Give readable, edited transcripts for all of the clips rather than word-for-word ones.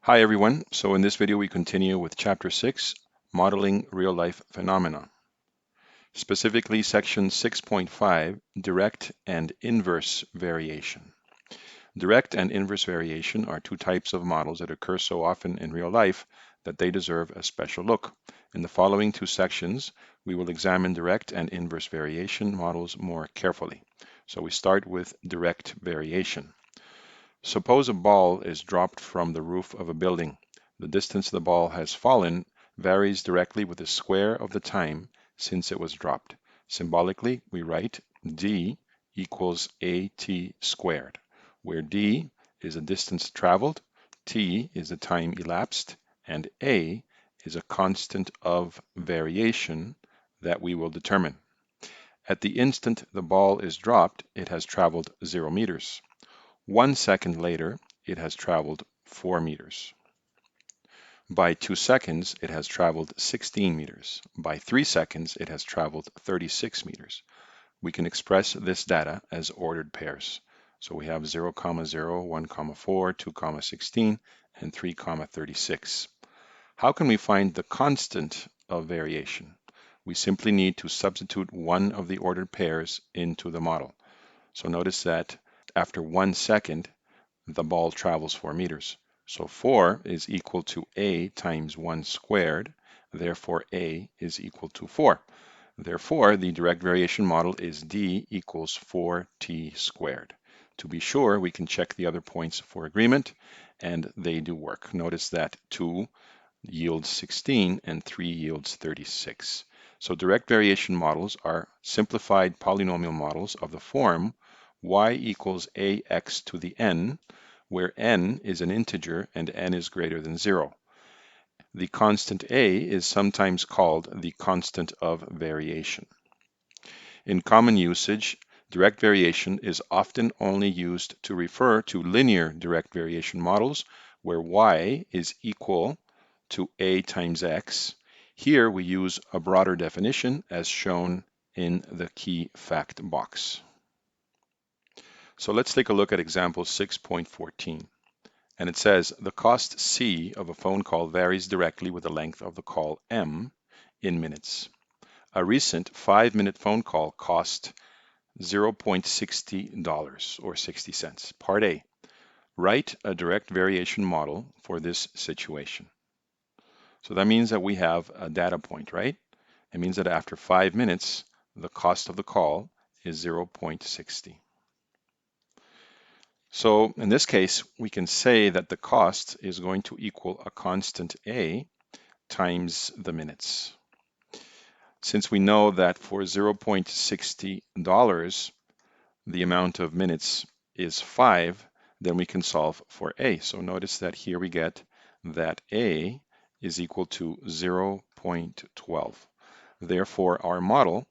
Hi everyone. So in this video we continue with Chapter 6, Modeling Real-Life Phenomena. Specifically Section 6.5, Direct and Inverse Variation. Direct and inverse variation are two types of models that occur so often in real life that they deserve a special look. In the following two sections, we will examine direct and inverse variation models more carefully. So we start with direct variation. Suppose a ball is dropped from the roof of a building. The distance the ball has fallen varies directly with the square of the time since it was dropped. Symbolically, we write d equals at squared, where d is the distance traveled, t is the time elapsed, and a is a constant of variation that we will determine. At the instant the ball is dropped, it has traveled 0 meters. 1 second later, it has traveled 4 meters. By 2 seconds, it has traveled 16 meters. By 3 seconds, it has traveled 36 meters. We can express this data as ordered pairs. So we have 0, 0, 1, 4, 2, 16, and 3, 36. How can we find the constant of variation? We simply need to substitute one of the ordered pairs into the model. So notice that after 1 second, the ball travels 4 meters. So 4 is equal to a times 1 squared. Therefore, a is equal to 4. Therefore, the direct variation model is d equals 4t squared. To be sure, we can check the other points for agreement, and they do work. Notice that 2 yields 16 and 3 yields 36. So direct variation models are simplified polynomial models of the form y equals ax to the n, where n is an integer and n is greater than 0. The constant a is sometimes called the constant of variation. In common usage, direct variation is often only used to refer to linear direct variation models where y is equal to a times x. Here we use a broader definition as shown in the key fact box. So let's take a look at example 6.14. And it says the cost C of a phone call varies directly with the length of the call M in minutes. A recent 5-minute phone call cost $0.60 or 60 cents. Part A, write a direct variation model for this situation. So that means that we have a data point, right? It means that after 5 minutes, the cost of the call is 0.60. So in this case, we can say that the cost is going to equal a constant A times the minutes. Since we know that for $0.60, the amount of minutes is 5, then we can solve for A. So notice that here we get that A is equal to 0.12. Therefore, our model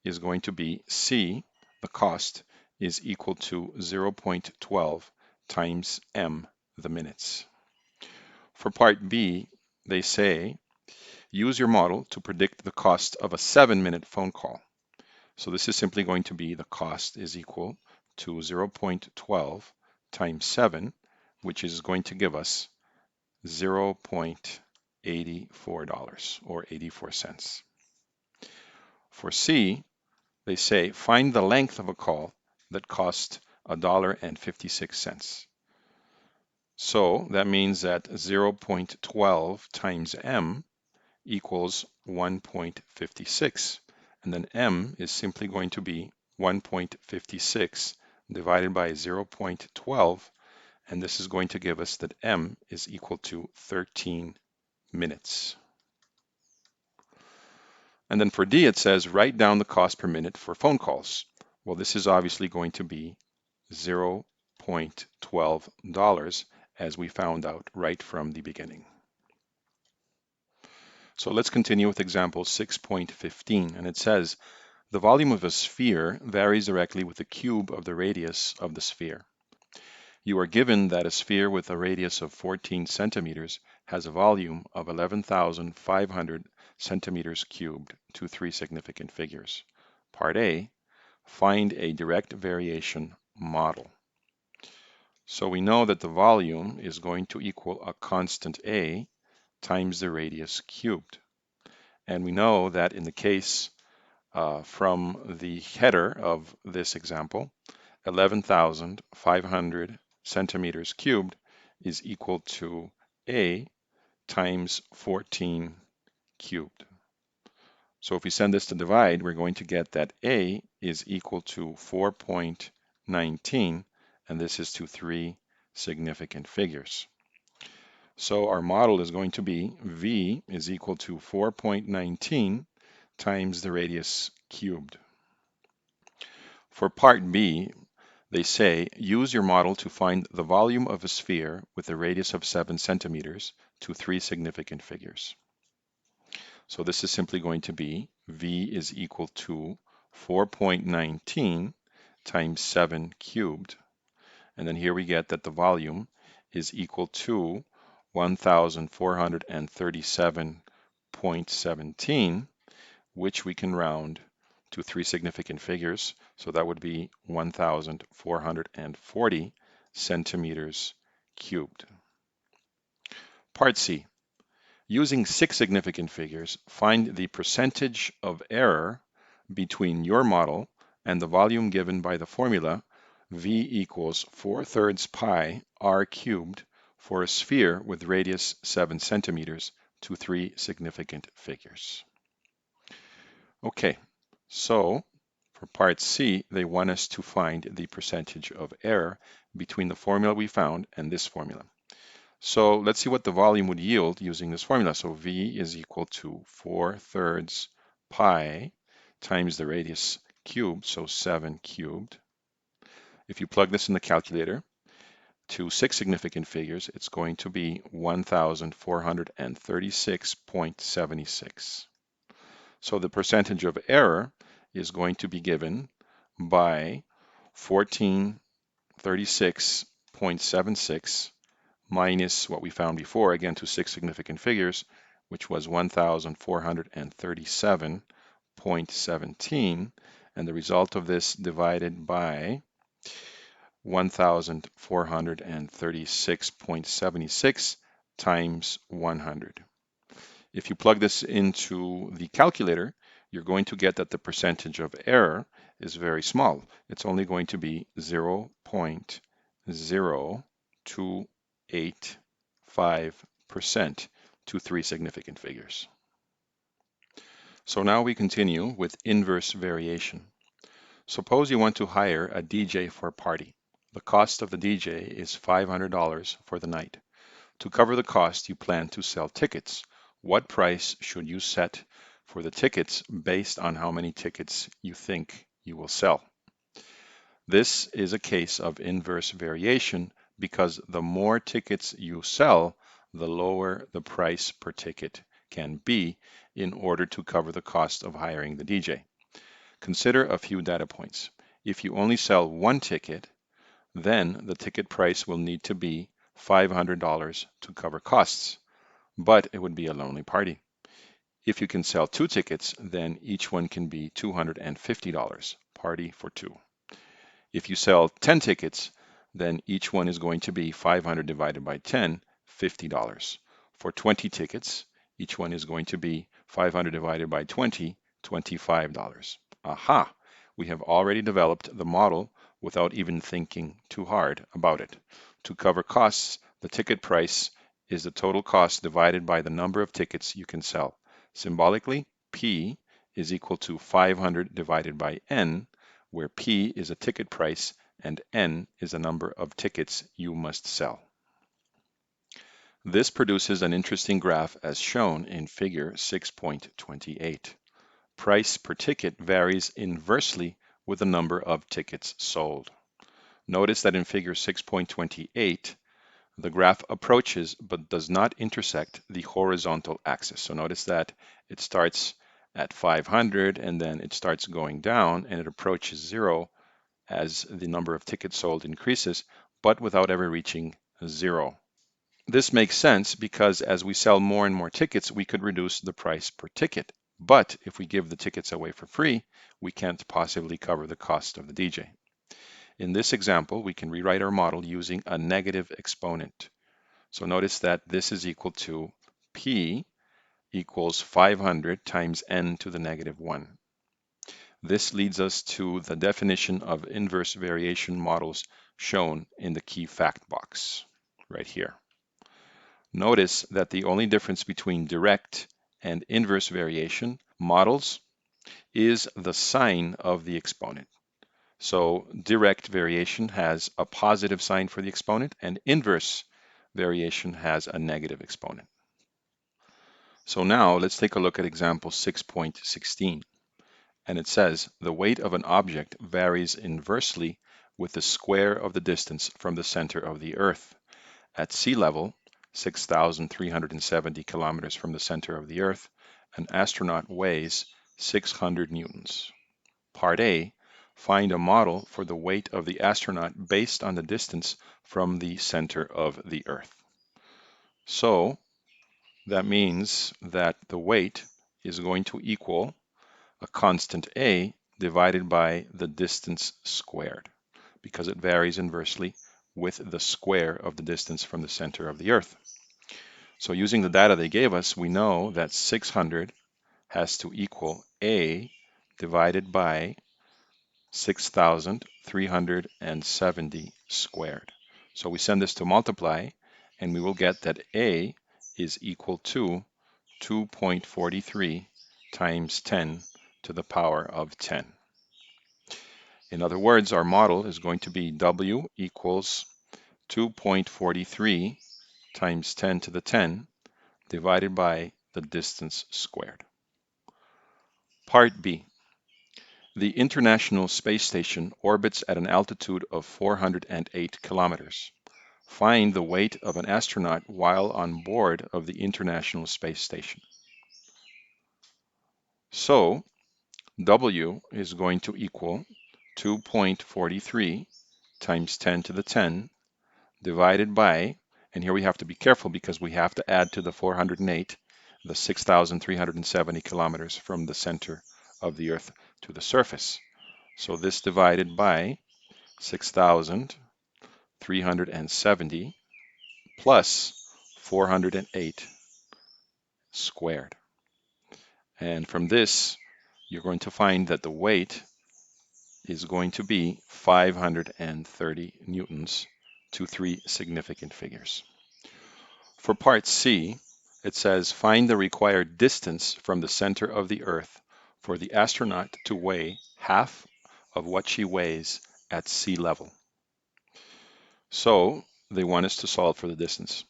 is going to be C, the cost, is equal to 0.12 times M, the minutes. For part B, they say, use your model to predict the cost of a 7-minute phone call. So this is simply going to be the cost is equal to 0.12 times 7, which is going to give us $0.84 or 84 cents. For C, they say find the length of a call that cost $1.56. So that means that 0.12 times M equals 1.56. And then M is simply going to be 1.56 divided by 0.12. And this is going to give us that M is equal to 13 minutes. And then for D, it says write down the cost per minute for phone calls. Well, this is obviously going to be $0.12 as we found out right from the beginning. So let's continue with example 6.15, and it says the volume of a sphere varies directly with the cube of the radius of the sphere. You are given that a sphere with a radius of 14 centimeters has a volume of 11,500 centimeters cubed to 3 significant figures. Part A, find a direct variation model. So we know that the volume is going to equal a constant A times the radius cubed. And we know that in the case from the header of this example, 11,500 centimeters cubed is equal to A times 14 cubed. So if we send this to divide, we're going to get that A is equal to 4.19, and this is to 3 significant figures. So our model is going to be V is equal to 4.19 times the radius cubed. For part B, they say use your model to find the volume of a sphere with a radius of 7 centimeters to 3 significant figures. So this is simply going to be V is equal to 4.19 times 7 cubed. And then here we get that the volume is equal to 1,437.17, which we can round to 3 significant figures. So that would be 1,440 centimeters cubed. Part C. Using 6 significant figures, find the percentage of error between your model and the volume given by the formula V equals 4/3 pi r cubed for a sphere with radius 7 centimeters to 3 significant figures. Okay, so for part C, they want us to find the percentage of error between the formula we found and this formula. So let's see what the volume would yield using this formula. So V is equal to 4/3 pi times the radius cubed, so 7 cubed. If you plug this in the calculator to 6 significant figures, it's going to be 1,436.76. So the percentage of error is going to be given by 1436.76 minus what we found before, again to 6 significant figures, which was 1,437.17, and the result of this divided by 1,436.76 times 100. If you plug this into the calculator, you're going to get that the percentage of error is very small. It's only going to be 0.0285% to 3 significant figures. So now we continue with inverse variation. Suppose you want to hire a DJ for a party. The cost of the DJ is $500 for the night. To cover the cost, you plan to sell tickets. What price should you set for the tickets based on how many tickets you think you will sell? This is a case of inverse variation because the more tickets you sell, the lower the price per ticket can be in order to cover the cost of hiring the DJ. Consider a few data points. If you only sell one ticket, then the ticket price will need to be $500 to cover costs, but it would be a lonely party. If you can sell 2 tickets, then each one can be $250, party for 2. If you sell 10 tickets, then each one is going to be 500 divided by 10, $50. For 20 tickets, each one is going to be 500 divided by 20, $25. Aha! We have already developed the model without even thinking too hard about it. To cover costs, the ticket price is the total cost divided by the number of tickets you can sell. Symbolically, P is equal to 500 divided by N, where P is a ticket price and N is the number of tickets you must sell. This produces an interesting graph as shown in figure 6.28. Price per ticket varies inversely with the number of tickets sold. Notice that in figure 6.28, the graph approaches but does not intersect the horizontal axis. So notice that it starts at 500 and then it starts going down and it approaches 0 as the number of tickets sold increases, but without ever reaching 0. This makes sense because as we sell more and more tickets, we could reduce the price per ticket. But if we give the tickets away for free, we can't possibly cover the cost of the DJ. in this example, we can rewrite our model using a negative exponent. So notice that this is equal to P equals 500 times n to the negative 1. This leads us to the definition of inverse variation models shown in the key fact box right here. Notice that the only difference between direct and inverse variation models is the sign of the exponent. So direct variation has a positive sign for the exponent, and inverse variation has a negative exponent. So now let's take a look at example 6.16. And it says the weight of an object varies inversely with the square of the distance from the center of the Earth. At sea level, 6,370 kilometers from the center of the Earth, an astronaut weighs 600 newtons. Part A, find a model for the weight of the astronaut based on the distance from the center of the Earth. So that means that the weight is going to equal a constant A divided by the distance squared, because it varies inversely with the square of the distance from the center of the Earth. So using the data they gave us, we know that 600 has to equal A divided by 6,370 squared. So we send this to multiply, and we will get that A is equal to 2.43 times 10 to the power of 10. In other words, our model is going to be W equals 2.43 times 10 to the 10 divided by the distance squared. Part B. The International Space Station orbits at an altitude of 408 kilometers. Find the weight of an astronaut while on board of the International Space Station. So W is going to equal 2.43 times 10 to the 10 divided by, and here we have to be careful because we have to add to the 408 the 6,370 kilometers from the center of the Earth to the surface. So this divided by 6,370 plus 408 squared. And from this, you're going to find that the weight is going to be 530 newtons to 3 significant figures. For part C, it says find the required distance from the center of the Earth for the astronaut to weigh half of what she weighs at sea level. So they want us to solve for the distance.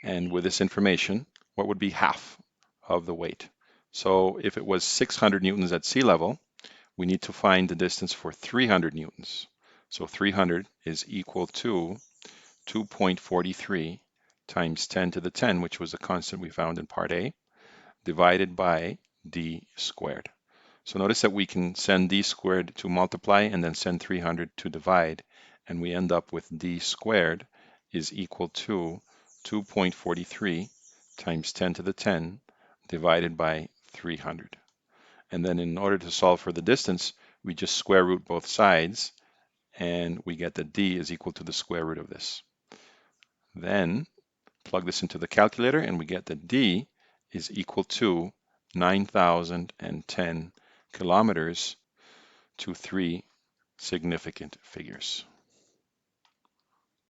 And with this information, what would be half of the weight? So if it was 600 newtons at sea level, we need to find the distance for 300 newtons. So 300 is equal to 2.43 times 10 to the 10, which was the constant we found in part A, divided by d squared. So notice that we can send d squared to multiply and then send 300 to divide, and we end up with d squared is equal to 2.43 times 10 to the 10 divided by 300. And then in order to solve for the distance, we just square root both sides, and we get that d is equal to the square root of this. Then plug this into the calculator, and we get that d is equal to 9,010 kilometers to 3 significant figures.